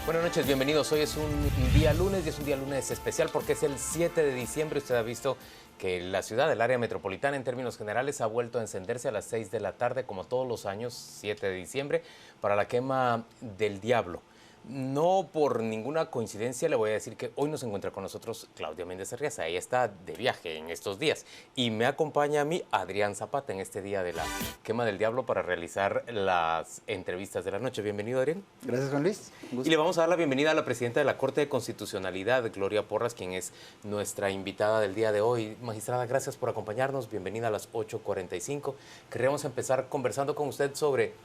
Buenas noches, bienvenidos. Hoy es un día lunes y es un día lunes especial porque es el 7 de diciembre. Usted ha visto que la ciudad, el área metropolitana en términos generales, ha vuelto a encenderse a las 6 de la tarde, como todos los años, 7 de diciembre, para la quema del Diablo. No por ninguna coincidencia le voy a decir que hoy nos encuentra con nosotros Claudia Méndez Arriaza. Ella está de viaje en estos días y me acompaña a mí Adrián Zapata en este día de la quema del Diablo para realizar las entrevistas de la noche. Bienvenido, Adrián. Gracias, Juan Luis. Y le vamos a dar la bienvenida a la presidenta de la Corte de Constitucionalidad, Gloria Porras, quien es nuestra invitada del día de hoy. Magistrada, gracias por acompañarnos. Bienvenida a las 8:45. Queremos empezar conversando con usted sobre...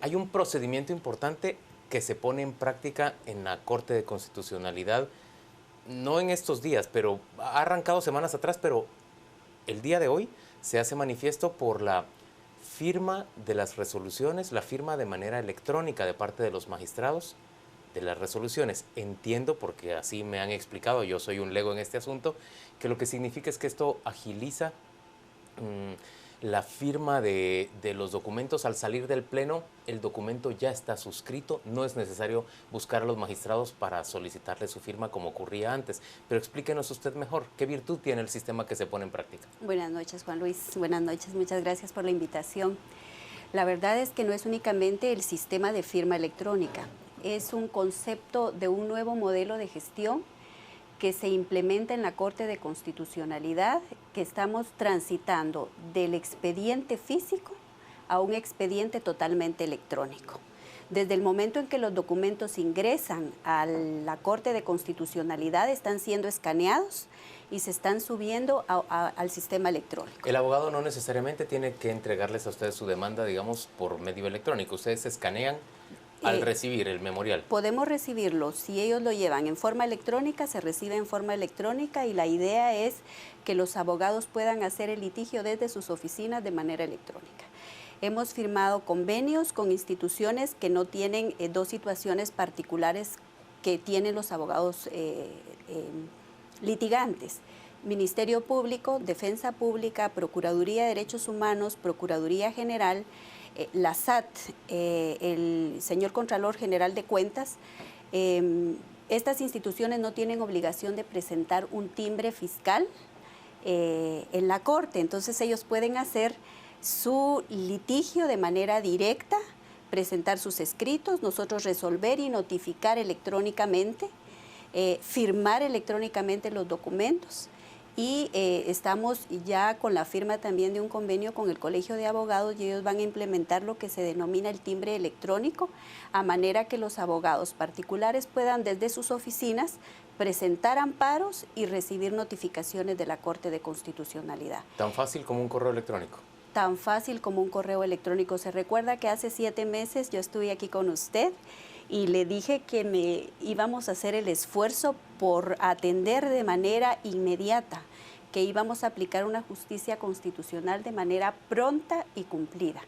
Hay un procedimiento importante que se pone en práctica en la Corte de Constitucionalidad, no en estos días, pero ha arrancado semanas atrás, pero el día de hoy se hace manifiesto por la firma de las resoluciones, la firma de manera electrónica de parte de los magistrados de las resoluciones. Entiendo, porque así me han explicado, yo soy un lego en este asunto, que lo que significa es que esto agiliza la firma de los documentos. Al salir del pleno, el documento ya está suscrito, no es necesario buscar a los magistrados para solicitarle su firma como ocurría antes. Pero explíquenos usted mejor, ¿qué virtud tiene el sistema que se pone en práctica? Buenas noches, Juan Luis. Buenas noches, muchas gracias por la invitación. La verdad es que no es únicamente el sistema de firma electrónica, es un concepto de un nuevo modelo de gestión que se implementa en la Corte de Constitucionalidad, que estamos transitando del expediente físico a un expediente totalmente electrónico. Desde el momento en que los documentos ingresan a la Corte de Constitucionalidad, están siendo escaneados y se están subiendo al sistema electrónico. El abogado no necesariamente tiene que entregarles a ustedes su demanda, digamos, por medio electrónico. Ustedes escanean al recibir el memorial. Podemos recibirlo, si ellos lo llevan en forma electrónica, se recibe en forma electrónica y la idea es que los abogados puedan hacer el litigio desde sus oficinas de manera electrónica. Hemos firmado convenios con instituciones que no tienen dos situaciones particulares que tienen los abogados litigantes. Ministerio Público, Defensa Pública, Procuraduría de Derechos Humanos, Procuraduría General, la SAT, el señor Contralor General de Cuentas. Estas instituciones no tienen obligación de presentar un timbre fiscal en la Corte, entonces ellos pueden hacer su litigio de manera directa, presentar sus escritos, nosotros resolver y notificar electrónicamente, firmar electrónicamente los documentos. Y estamos ya con la firma también de un convenio con el Colegio de Abogados y ellos van a implementar lo que se denomina el timbre electrónico, a manera que los abogados particulares puedan desde sus oficinas presentar amparos y recibir notificaciones de la Corte de Constitucionalidad. ¿Tan fácil como un correo electrónico? Tan fácil como un correo electrónico. Se recuerda que hace 7 meses yo estuve aquí con usted y le dije que íbamos a hacer el esfuerzo por atender de manera inmediata, que íbamos a aplicar una justicia constitucional de manera pronta y cumplida.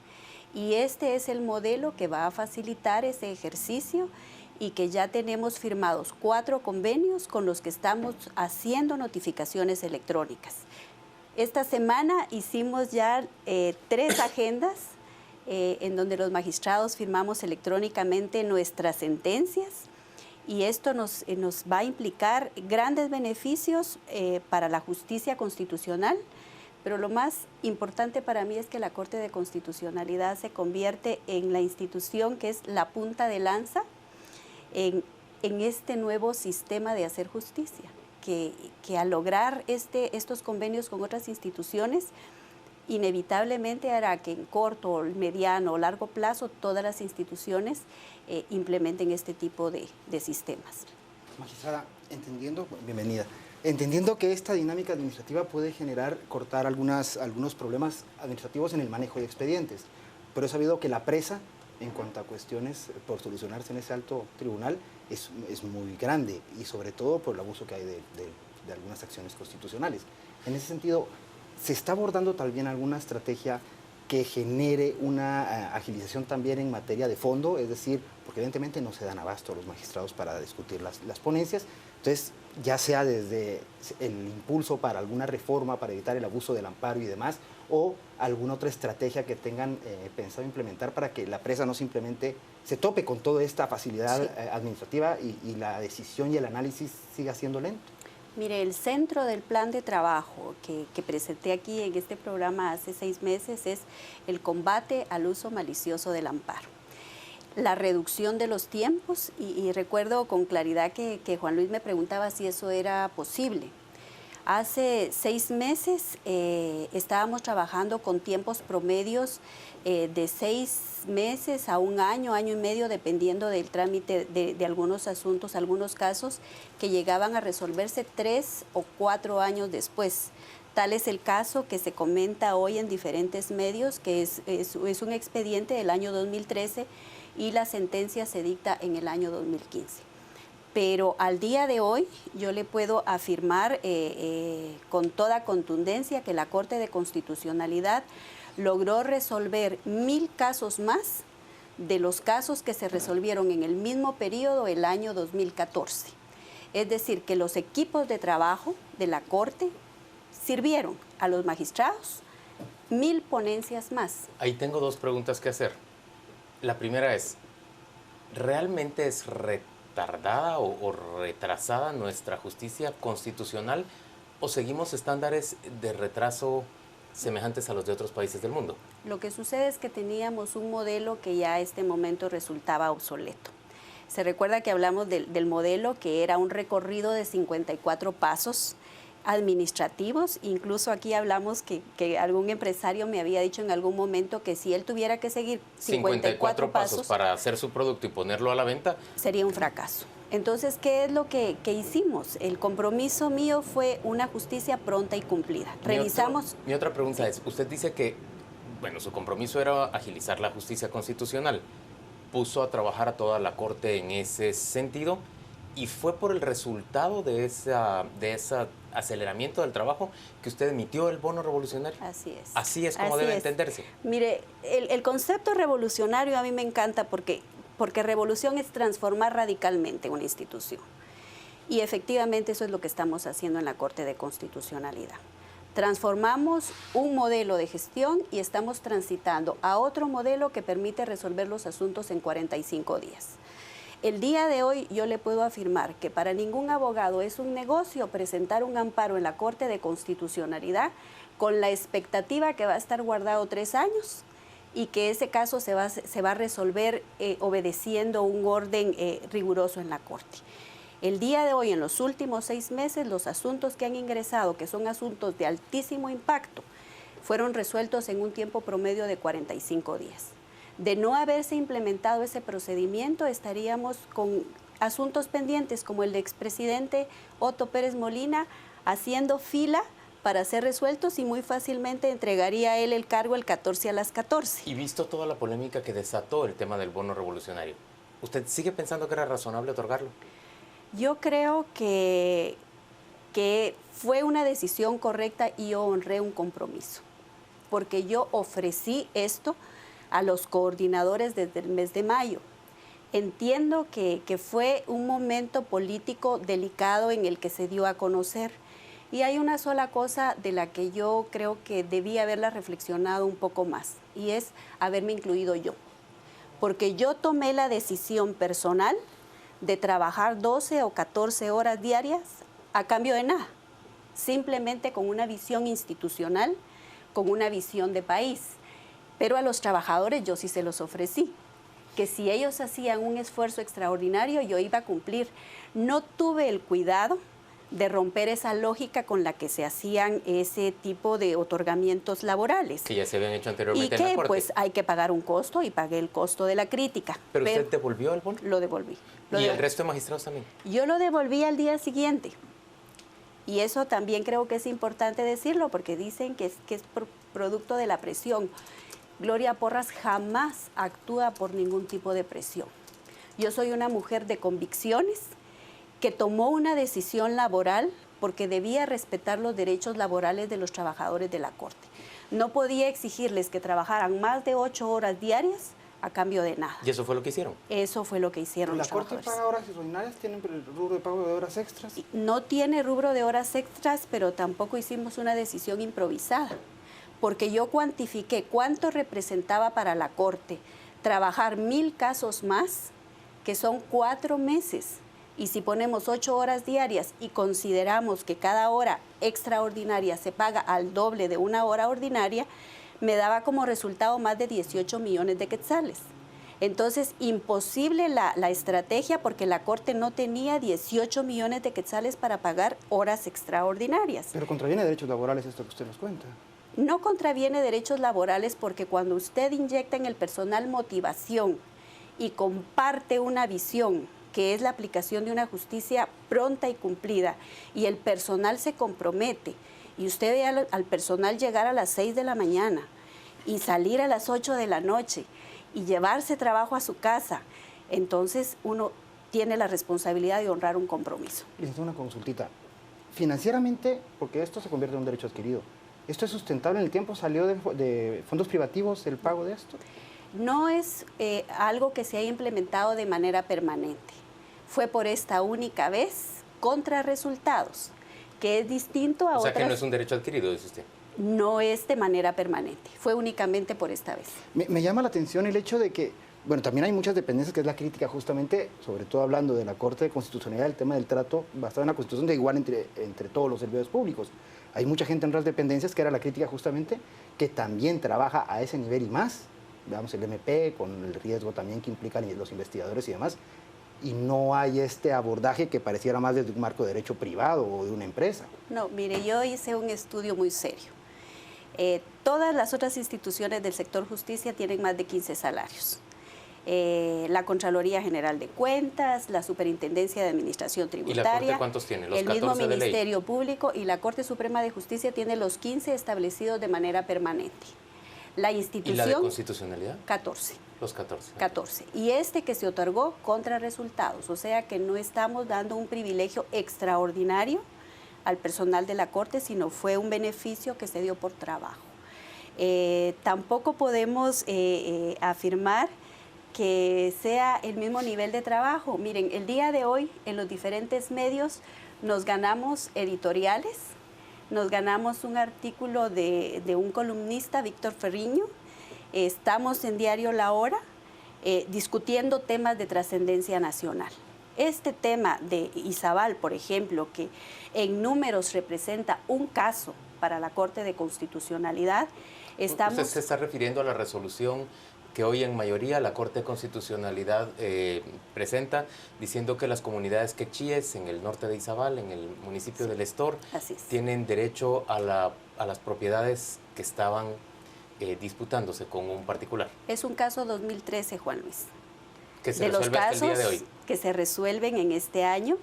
Y este es el modelo que va a facilitar ese ejercicio y que ya tenemos firmados 4 convenios con los que estamos haciendo notificaciones electrónicas. Esta semana hicimos ya 3 agendas en donde los magistrados firmamos electrónicamente nuestras sentencias y esto nos va a implicar grandes beneficios para la justicia constitucional, pero lo más importante para mí es que la Corte de Constitucionalidad se convierte en la institución que es la punta de lanza en este nuevo sistema de hacer justicia, que al lograr estos convenios con otras instituciones, inevitablemente hará que en corto, mediano o largo plazo todas las instituciones implementen este tipo de sistemas. Magistrada, bienvenida. Entendiendo que esta dinámica administrativa puede cortar algunos problemas administrativos en el manejo de expedientes, pero he sabido que la presa en cuanto a cuestiones por solucionarse en ese alto tribunal es muy grande y sobre todo por el abuso que hay de algunas acciones constitucionales. En ese sentido, ¿se está abordando también alguna estrategia que genere una agilización también en materia de fondo? Es decir, porque evidentemente no se dan abasto a los magistrados para discutir las ponencias, entonces ya sea desde el impulso para alguna reforma para evitar el abuso del amparo y demás, o alguna otra estrategia que tengan pensado implementar para que la presa no simplemente se tope con toda esta facilidad administrativa y la decisión y el análisis siga siendo lento. Mire, el centro del plan de trabajo que presenté aquí en este programa hace 6 meses es el combate al uso malicioso del amparo. La reducción de los tiempos, y recuerdo con claridad que Juan Luis me preguntaba si eso era posible. Hace 6 meses estábamos trabajando con tiempos promedios de 6 meses a 1 año, año y medio, dependiendo del trámite de algunos asuntos, algunos casos que llegaban a resolverse 3 o 4 años después. Tal es el caso que se comenta hoy en diferentes medios, que es un expediente del año 2013 y la sentencia se dicta en el año 2015. Pero al día de hoy yo le puedo afirmar con toda contundencia que la Corte de Constitucionalidad logró resolver 1000 casos más de los casos que se resolvieron en el mismo periodo el año 2014. Es decir, que los equipos de trabajo de la Corte sirvieron a los magistrados 1000 ponencias más. Ahí tengo 2 preguntas que hacer. La primera es, ¿realmente es retardada o retrasada nuestra justicia constitucional o seguimos estándares de retraso semejantes a los de otros países del mundo? Lo que sucede es que teníamos un modelo que ya a este momento resultaba obsoleto. Se recuerda que hablamos del modelo que era un recorrido de 54 pasos administrativos. Incluso aquí hablamos que algún empresario me había dicho en algún momento que si él tuviera que seguir 54 pasos para hacer su producto y ponerlo a la venta, sería un fracaso. Entonces, ¿qué es lo que hicimos? El compromiso mío fue una justicia pronta y cumplida. Revisamos... Mi otra pregunta es, usted dice que, bueno, su compromiso era agilizar la justicia constitucional. Puso a trabajar a toda la Corte en ese sentido y fue por el resultado de ese aceleramiento del trabajo que usted emitió el bono revolucionario. Así es. Así es como debe entenderse. Mire, el concepto revolucionario a mí me encanta porque revolución es transformar radicalmente una institución. Y efectivamente eso es lo que estamos haciendo en la Corte de Constitucionalidad. Transformamos un modelo de gestión y estamos transitando a otro modelo que permite resolver los asuntos en 45 días. El día de hoy yo le puedo afirmar que para ningún abogado es un negocio presentar un amparo en la Corte de Constitucionalidad con la expectativa que va a estar guardado 3 años y que ese caso se va a resolver obedeciendo un orden riguroso en la Corte. El día de hoy, en los últimos 6 meses, los asuntos que han ingresado, que son asuntos de altísimo impacto, fueron resueltos en un tiempo promedio de 45 días. De no haberse implementado ese procedimiento, estaríamos con asuntos pendientes como el de expresidente Otto Pérez Molina haciendo fila para ser resueltos y muy fácilmente entregaría él el cargo el 14 a las 14. Y visto toda la polémica que desató el tema del bono revolucionario, ¿usted sigue pensando que era razonable otorgarlo? Yo creo que fue una decisión correcta y yo honré un compromiso, porque yo ofrecí esto a los coordinadores desde el mes de mayo. Entiendo que fue un momento político delicado en el que se dio a conocer. Y hay una sola cosa de la que yo creo que debí haberla reflexionado un poco más, y es haberme incluido yo. Porque yo tomé la decisión personal de trabajar 12 o 14 horas diarias a cambio de nada, simplemente con una visión institucional, con una visión de país. Pero a los trabajadores yo sí se los ofrecí, que si ellos hacían un esfuerzo extraordinario, yo iba a cumplir. No tuve el cuidado de romper esa lógica con la que se hacían ese tipo de otorgamientos laborales. Que ya se habían hecho anteriormente en la Corte. Y que pues hay que pagar un costo y pagué el costo de la crítica. ¿Pero usted devolvió el bono? Lo devolví. ¿Y el resto de magistrados también? Yo lo devolví al día siguiente. Y eso también creo que es importante decirlo porque dicen que es producto de la presión. Gloria Porras jamás actúa por ningún tipo de presión. Yo soy una mujer de convicciones que tomó una decisión laboral porque debía respetar los derechos laborales de los trabajadores de la Corte. No podía exigirles que trabajaran más de 8 horas diarias a cambio de nada. ¿Y eso fue lo que hicieron? Eso fue lo que hicieron los trabajadores. ¿La Corte paga horas extraordinarias? ¿Tienen el rubro de pago de horas extras? No tiene rubro de horas extras, pero tampoco hicimos una decisión improvisada. porque yo cuantifiqué cuánto representaba para la Corte trabajar 1000 casos más, que son 4 meses. Y si ponemos 8 horas diarias y consideramos que cada hora extraordinaria se paga al doble de una hora ordinaria, me daba como resultado más de 18 millones de quetzales. Entonces, imposible la estrategia porque la Corte no tenía 18 millones de quetzales para pagar horas extraordinarias. Pero contraviene derechos laborales esto que usted nos cuenta. No contraviene derechos laborales porque cuando usted inyecta en el personal motivación y comparte una visión, que es la aplicación de una justicia pronta y cumplida, y el personal se compromete, y usted ve al personal llegar a las 6 de la mañana y salir a las 8 de la noche, y llevarse trabajo a su casa, entonces uno tiene la responsabilidad de honrar un compromiso. Les doy una consultita. Financieramente, porque esto se convierte en un derecho adquirido, ¿esto es sustentable en el tiempo? ¿Salió de fondos privativos el pago de esto? No es algo que se haya implementado de manera permanente. Fue por esta única vez contra resultados, que es distinto a otras. O sea que no es un derecho adquirido, dice usted. No es de manera permanente, fue únicamente por esta vez. Me llama la atención el hecho de que, bueno, también hay muchas dependencias que es la crítica justamente, sobre todo hablando de la Corte de Constitucionalidad, el tema del trato basado en la Constitución de igual entre todos los servidores públicos. Hay mucha gente en otras dependencias que era la crítica justamente, que también trabaja a ese nivel y más. Veamos el MP, con el riesgo también que implican los investigadores y demás, y no hay este abordaje que pareciera más desde un marco de derecho privado o de una empresa. No, mire, yo hice un estudio muy serio. Todas las otras instituciones del sector justicia tienen más de 15 salarios. La Contraloría General de Cuentas, la Superintendencia de Administración Tributaria. ¿Y la Corte cuántos tiene? ¿Los 14 el mismo de ley? Ministerio Público y la Corte Suprema de Justicia tiene los 15 establecidos de manera permanente. La institución... ¿Y la de constitucionalidad? 14. Los 14. 14. Y este que se otorgó contra resultados, o sea que no estamos dando un privilegio extraordinario al personal de la Corte, sino fue un beneficio que se dio por trabajo. Tampoco podemos afirmar que sea el mismo nivel de trabajo. Miren, el día de hoy en los diferentes medios nos ganamos editoriales, nos ganamos un artículo de un columnista, Víctor Ferriño, estamos en Diario La Hora discutiendo temas de trascendencia nacional. Este tema de Izabal, por ejemplo, que en números representa un caso para la Corte de Constitucionalidad, estamos... Usted se está refiriendo a la resolución que hoy en mayoría la Corte de Constitucionalidad presenta, diciendo que las comunidades quechíes en el norte de Izabal, en el municipio del Estor, tienen derecho a las propiedades que estaban disputándose con un particular. Es un caso 2013, Juan Luis. Que se resuelve hasta el día de hoy. Que se resuelven en este año,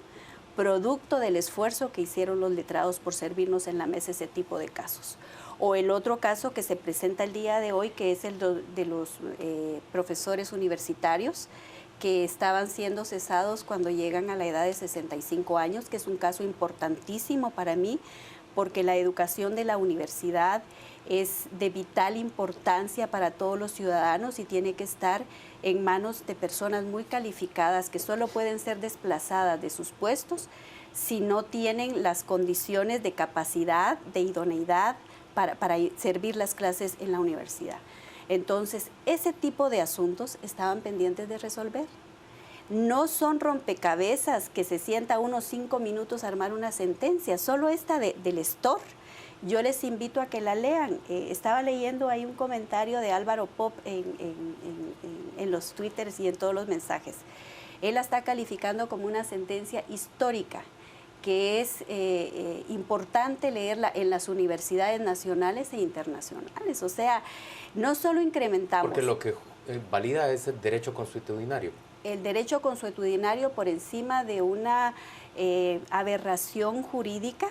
producto del esfuerzo que hicieron los letrados por servirnos en la mesa ese tipo de casos. O el otro caso que se presenta el día de hoy, que es el de los profesores universitarios que estaban siendo cesados cuando llegan a la edad de 65 años, que es un caso importantísimo para mí, porque la educación de la universidad es de vital importancia para todos los ciudadanos y tiene que estar en manos de personas muy calificadas que solo pueden ser desplazadas de sus puestos si no tienen las condiciones de capacidad, de idoneidad para servir las clases en la universidad. Entonces, ese tipo de asuntos estaban pendientes de resolver. No son rompecabezas que se sienta unos 5 minutos a armar una sentencia, solo esta del Estor. Yo les invito a que la lean. Estaba leyendo ahí un comentario de Álvaro Pop en los twitters y en todos los mensajes. Él la está calificando como una sentencia histórica, que es importante leerla en las universidades nacionales e internacionales. O sea, no solo incrementamos... Porque lo que valida es el derecho consuetudinario. El derecho consuetudinario por encima de una aberración jurídica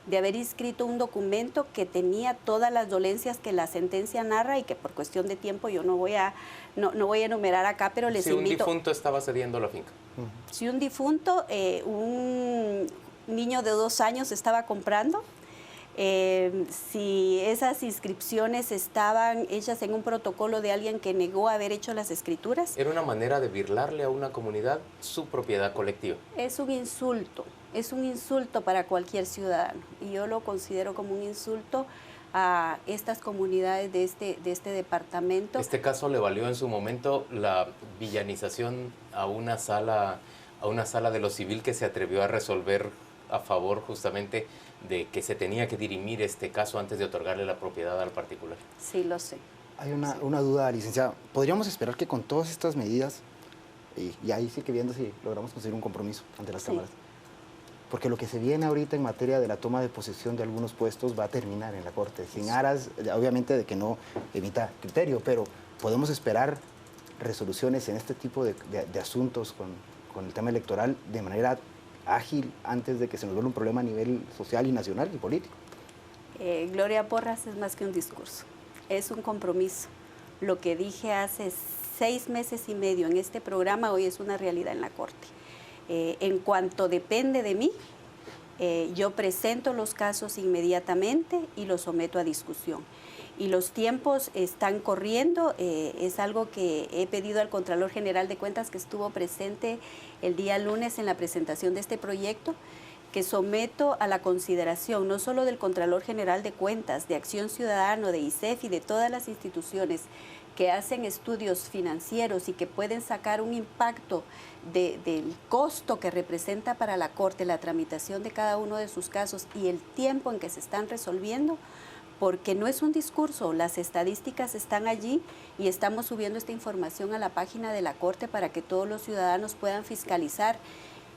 de haber inscrito un documento que tenía todas las dolencias que la sentencia narra y que por cuestión de tiempo yo no voy a enumerar acá, pero les invito... Si un difunto estaba cediendo la finca. Si un difunto, un niño de 2 años estaba comprando, si esas inscripciones estaban hechas en un protocolo de alguien que negó haber hecho las escrituras. Era una manera de birlarle a una comunidad su propiedad colectiva. Es un insulto para cualquier ciudadano y yo lo considero como un insulto a estas comunidades de este departamento. Este caso le valió en su momento la villanización a una sala de lo civil que se atrevió a resolver a favor justamente de que se tenía que dirimir este caso antes de otorgarle la propiedad al particular. Sí, lo sé. Hay una duda, licenciada. ¿Podríamos esperar que con todas estas medidas, y ahí sí que viendo si logramos conseguir un compromiso ante las cámaras, porque lo que se viene ahorita en materia de la toma de posesión de algunos puestos va a terminar en la Corte, sin aras, obviamente, de que no emita criterio, pero podemos esperar resoluciones en este tipo de asuntos con el tema electoral de manera ágil antes de que se nos vuelva un problema a nivel social y nacional y político? Gloria Porras es más que un discurso, es un compromiso. Lo que dije hace 6 meses y medio en este programa hoy es una realidad en la Corte. En cuanto depende de mí, yo presento los casos inmediatamente y los someto a discusión. Y los tiempos están corriendo, es algo que he pedido al Contralor General de Cuentas, que estuvo presente el día lunes en la presentación de este proyecto, que someto a la consideración no solo del Contralor General de Cuentas, de Acción Ciudadana, de ICEF y de todas las instituciones que hacen estudios financieros y que pueden sacar un impacto del costo que representa para la Corte la tramitación de cada uno de sus casos y el tiempo en que se están resolviendo, porque no es un discurso, las estadísticas están allí y estamos subiendo esta información a la página de la Corte para que todos los ciudadanos puedan fiscalizar.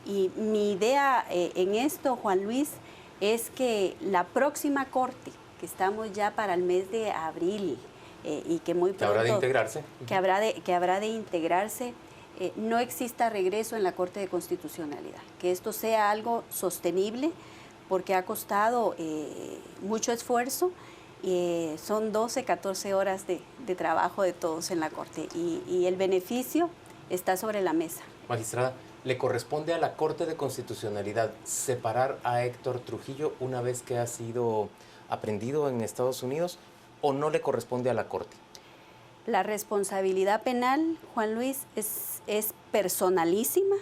Y mi idea en esto, Juan Luis, es que la próxima Corte, que estamos ya para el mes de abril, y que muy pronto... Que habrá de integrarse. Que habrá de integrarse, no exista regreso en la Corte de Constitucionalidad. Que esto sea algo sostenible, porque ha costado mucho esfuerzo. Son 12, 14 horas de trabajo de todos en la Corte. Y el beneficio está sobre la mesa. Magistrada, ¿le corresponde a la Corte de Constitucionalidad separar a Héctor Trujillo una vez que ha sido aprehendido en Estados Unidos? ¿O no le corresponde a la Corte? La responsabilidad penal, Juan Luis, es personalísima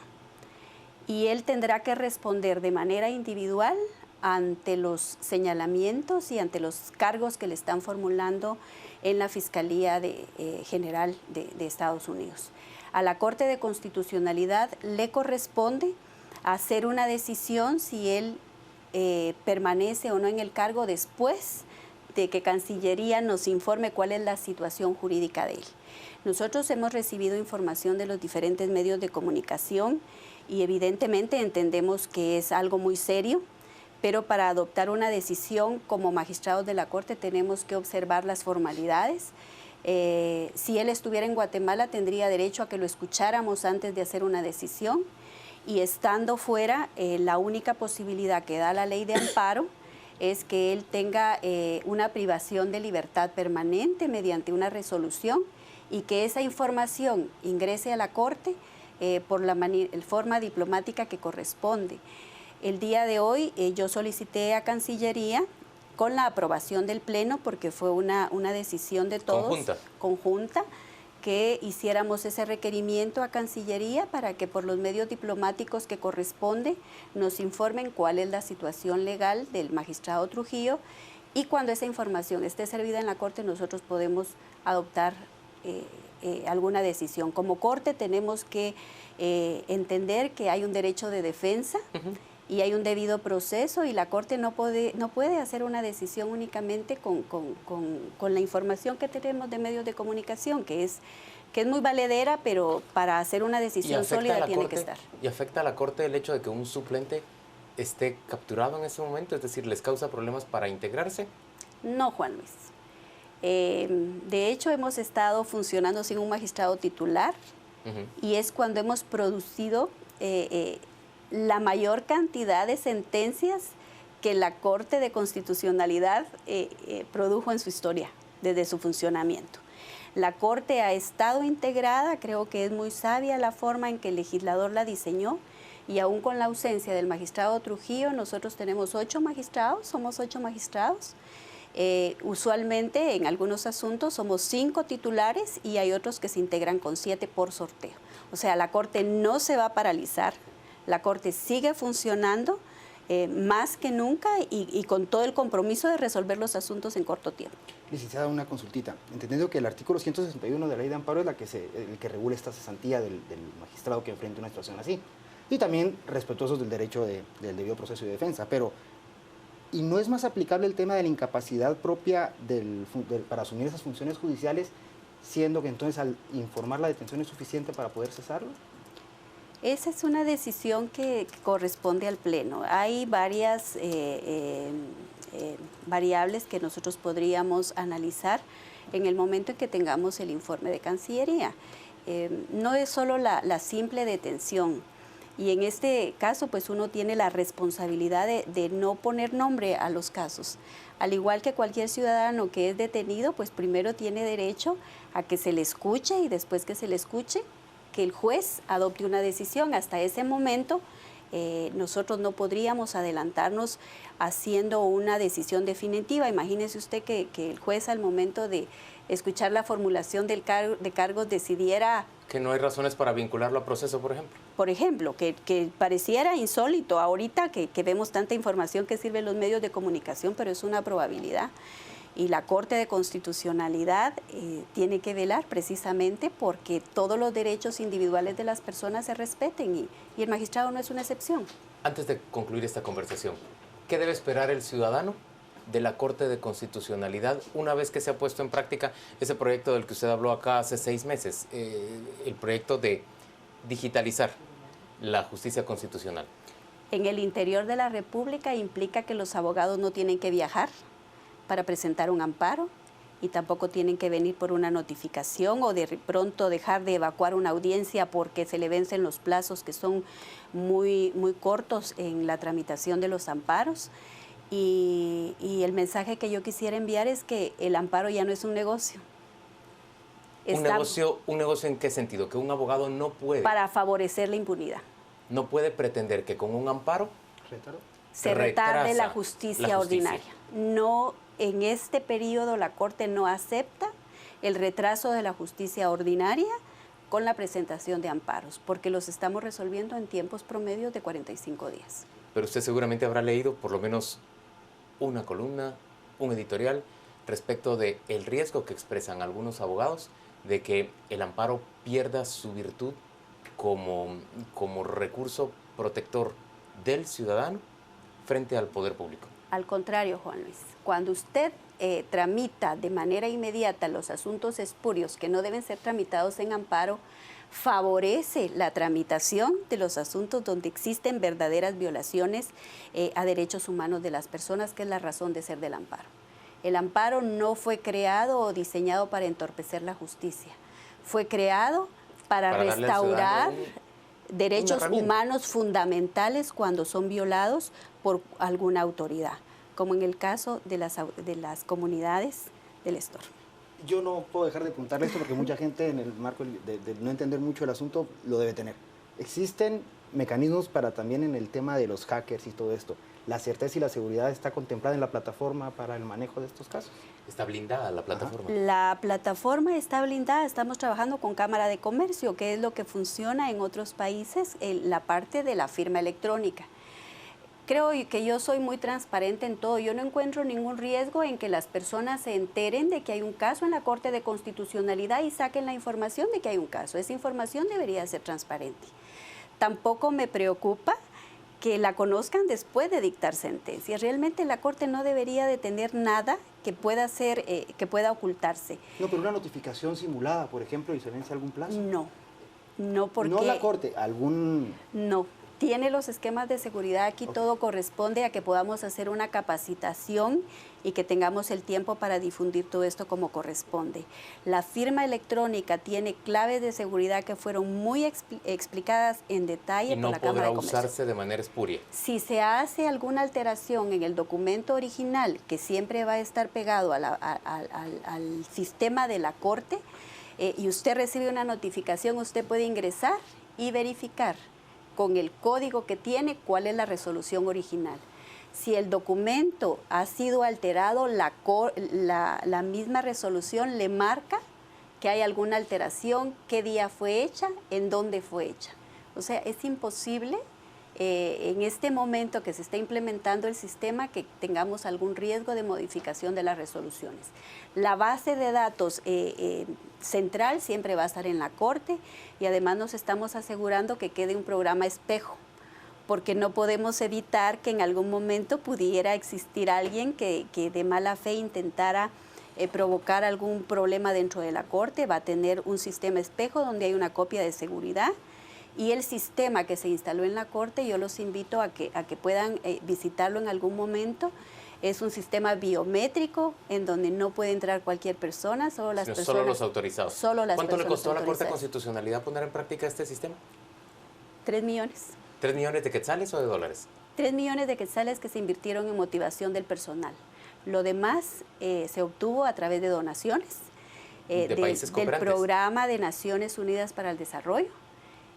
y él tendrá que responder de manera individual ante los señalamientos y ante los cargos que le están formulando en la Fiscalía General de Estados Unidos. A la Corte de Constitucionalidad le corresponde hacer una decisión si él permanece o no en el cargo después de que Cancillería nos informe cuál es la situación jurídica de él. Nosotros hemos recibido información de los diferentes medios de comunicación y evidentemente entendemos que es algo muy serio, pero para adoptar una decisión como magistrados de la Corte tenemos que observar las formalidades. Si él estuviera en Guatemala tendría derecho a que lo escucháramos antes de hacer una decisión, y estando fuera, la única posibilidad que da la ley de amparo es que él tenga una privación de libertad permanente mediante una resolución y que esa información ingrese a la Corte por la forma diplomática que corresponde. El día de hoy yo solicité a Cancillería, con la aprobación del Pleno, porque fue una decisión de todos, conjunta, que hiciéramos ese requerimiento a Cancillería para que por los medios diplomáticos que corresponde nos informen cuál es la situación legal del magistrado Trujillo, y cuando esa información esté servida en la Corte nosotros podemos adoptar alguna decisión. Como Corte tenemos que entender que hay un derecho de defensa y hay un debido proceso, y la Corte no puede hacer una decisión únicamente con la información que tenemos de medios de comunicación, que es muy valedera, pero para hacer una decisión sólida tiene que estar. ¿Y afecta a la Corte el hecho de que un suplente esté capturado en ese momento? Es decir, ¿les causa problemas para integrarse? No, Juan Luis. De hecho, hemos estado funcionando sin un magistrado titular, y es cuando hemos producido la mayor cantidad de sentencias que la Corte de Constitucionalidad produjo en su historia, desde su funcionamiento. La Corte ha estado integrada, creo que es muy sabia la forma en que el legislador la diseñó, y aún con la ausencia del magistrado Trujillo, nosotros tenemos 8 magistrados, somos 8 magistrados. Usualmente en algunos asuntos somos 5 titulares y hay otros que se integran con 7 por sorteo. O sea, la Corte no se va a paralizar. La Corte sigue funcionando más que nunca y con todo el compromiso de resolver los asuntos en corto tiempo. Licenciada, una consultita. Entendiendo que el artículo 161 de la Ley de Amparo es el que regula esta cesantía del magistrado que enfrenta una situación así. Y también respetuosos del derecho del debido proceso y defensa. Pero, ¿y no es más aplicable el tema de la incapacidad propia para asumir esas funciones judiciales, siendo que entonces al informar la detención es suficiente para poder cesarlo? Esa es una decisión que corresponde al Pleno. Hay varias variables que nosotros podríamos analizar en el momento en que tengamos el informe de Cancillería. No es solo la simple detención. Y en este caso, pues uno tiene la responsabilidad de no poner nombre a los casos. Al igual que cualquier ciudadano que es detenido, pues primero tiene derecho a que se le escuche y después que se le escuche, que el juez adopte una decisión. Hasta ese momento, nosotros no podríamos adelantarnos haciendo una decisión definitiva. Imagínese usted que el juez al momento de escuchar la formulación de cargos decidiera... Que no hay razones para vincularlo a proceso, por ejemplo. Por ejemplo, que pareciera insólito ahorita que vemos tanta información que sirven los medios de comunicación, pero es una probabilidad. Y la Corte de Constitucionalidad tiene que velar precisamente porque todos los derechos individuales de las personas se respeten y el magistrado no es una excepción. Antes de concluir esta conversación, ¿qué debe esperar el ciudadano de la Corte de Constitucionalidad una vez que se ha puesto en práctica ese proyecto del que usted habló acá hace 6 meses, el proyecto de digitalizar la justicia constitucional? En el interior de la República implica que los abogados no tienen que viajar para presentar un amparo y tampoco tienen que venir por una notificación o de pronto dejar de evacuar una audiencia porque se le vencen los plazos que son muy cortos en la tramitación de los amparos. Y el mensaje que yo quisiera enviar es que el amparo ya no es un negocio. ¿Un negocio en qué sentido? Que un abogado no puede... Para favorecer la impunidad. No puede pretender que con un amparo... Se retarde la justicia ordinaria. No, en este periodo la Corte no acepta el retraso de la justicia ordinaria con la presentación de amparos, porque los estamos resolviendo en tiempos promedios de 45 días. Pero usted seguramente habrá leído por lo menos una columna, un editorial, respecto del riesgo que expresan algunos abogados de que el amparo pierda su virtud como recurso protector del ciudadano frente al poder público. Al contrario, Juan Luis, cuando usted tramita de manera inmediata los asuntos espurios que no deben ser tramitados en amparo, favorece la tramitación de los asuntos donde existen verdaderas violaciones a derechos humanos de las personas, que es la razón de ser del amparo. El amparo no fue creado o diseñado para entorpecer la justicia, fue creado para restaurar derechos humanos fundamentales cuando son violados por alguna autoridad, como en el caso de las comunidades del Estor. Yo no puedo dejar de apuntarle esto porque mucha gente en el marco de no entender mucho el asunto lo debe tener. Existen mecanismos para también en el tema de los hackers y todo esto. ¿La certeza y la seguridad está contemplada en la plataforma para el manejo de estos casos? ¿Está blindada la plataforma? La plataforma está blindada. Estamos trabajando con Cámara de Comercio, que es lo que funciona en otros países, la parte de la firma electrónica. Creo que yo soy muy transparente en todo. Yo no encuentro ningún riesgo en que las personas se enteren de que hay un caso en la Corte de Constitucionalidad y saquen la información de que hay un caso. Esa información debería ser transparente. Tampoco me preocupa que la conozcan después de dictar sentencia. Realmente la Corte no debería de tener nada que pueda ocultarse. No, pero una notificación simulada, por ejemplo, y se vence algún plazo. No porque... No la Corte, algún... No. Tiene los esquemas de seguridad, aquí todo corresponde a que podamos hacer una capacitación y que tengamos el tiempo para difundir todo esto como corresponde. La firma electrónica tiene claves de seguridad que fueron muy explicadas en detalle por la Cámara de Comercio. Y no podrá usarse de manera espuria. Si se hace alguna alteración en el documento original, que siempre va a estar pegado al sistema de la Corte, y usted recibe una notificación, usted puede ingresar y verificar con el código que tiene cuál es la resolución original. Si el documento ha sido alterado, la misma resolución le marca que hay alguna alteración, qué día fue hecha, en dónde fue hecha. O sea, es imposible en este momento que se está implementando el sistema, que tengamos algún riesgo de modificación de las resoluciones. La base de datos central siempre va a estar en la Corte y además nos estamos asegurando que quede un programa espejo, porque no podemos evitar que en algún momento pudiera existir alguien que de mala fe intentara provocar algún problema dentro de la Corte. Va a tener un sistema espejo donde hay una copia de seguridad. Y el sistema que se instaló en la Corte, yo los invito a que puedan visitarlo en algún momento. Es un sistema biométrico en donde no puede entrar cualquier persona, solo las personas. Solo los autorizados. Solo las ¿Cuánto le costó a la Corte de autorizadas. Constitucionalidad poner en práctica este sistema? 3 millones. ¿3 millones de quetzales o de dólares? 3 millones de quetzales que se invirtieron en motivación del personal. Lo demás se obtuvo a través de donaciones de países del cooperantes. Programa de Naciones Unidas para el Desarrollo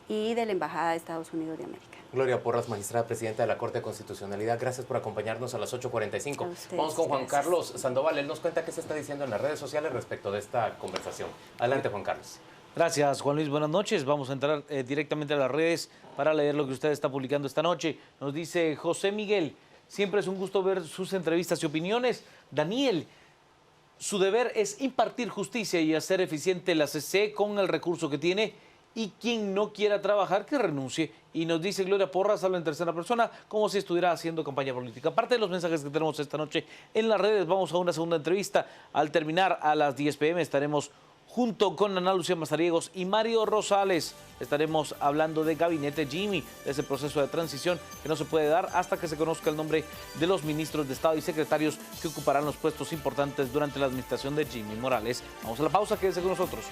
y de la Embajada de Estados Unidos de América. Gloria Porras, magistrada presidenta de la Corte de Constitucionalidad, gracias por acompañarnos a las 8:45. A ustedes, Vamos con Juan gracias. Carlos Sandoval. Él nos cuenta qué se está diciendo en las redes sociales respecto de esta conversación. Adelante, Juan Carlos. Gracias, Juan Luis. Buenas noches. Vamos a entrar directamente a las redes para leer lo que usted está publicando esta noche. Nos dice José Miguel, siempre es un gusto ver sus entrevistas y opiniones. Daniel, su deber es impartir justicia y hacer eficiente la CC con el recurso que tiene, y quien no quiera trabajar, que renuncie. Y nos dice Gloria Porras, habla en tercera persona, como si estuviera haciendo campaña política. Aparte de los mensajes que tenemos esta noche en las redes, vamos a una segunda entrevista. Al terminar a las 10 p.m. estaremos junto con Ana Lucía Mazariegos y Mario Rosales. Estaremos hablando de Gabinete Jimmy, de ese proceso de transición que no se puede dar hasta que se conozca el nombre de los ministros de Estado y secretarios que ocuparán los puestos importantes durante la administración de Jimmy Morales. Vamos a la pausa, quédense con nosotros.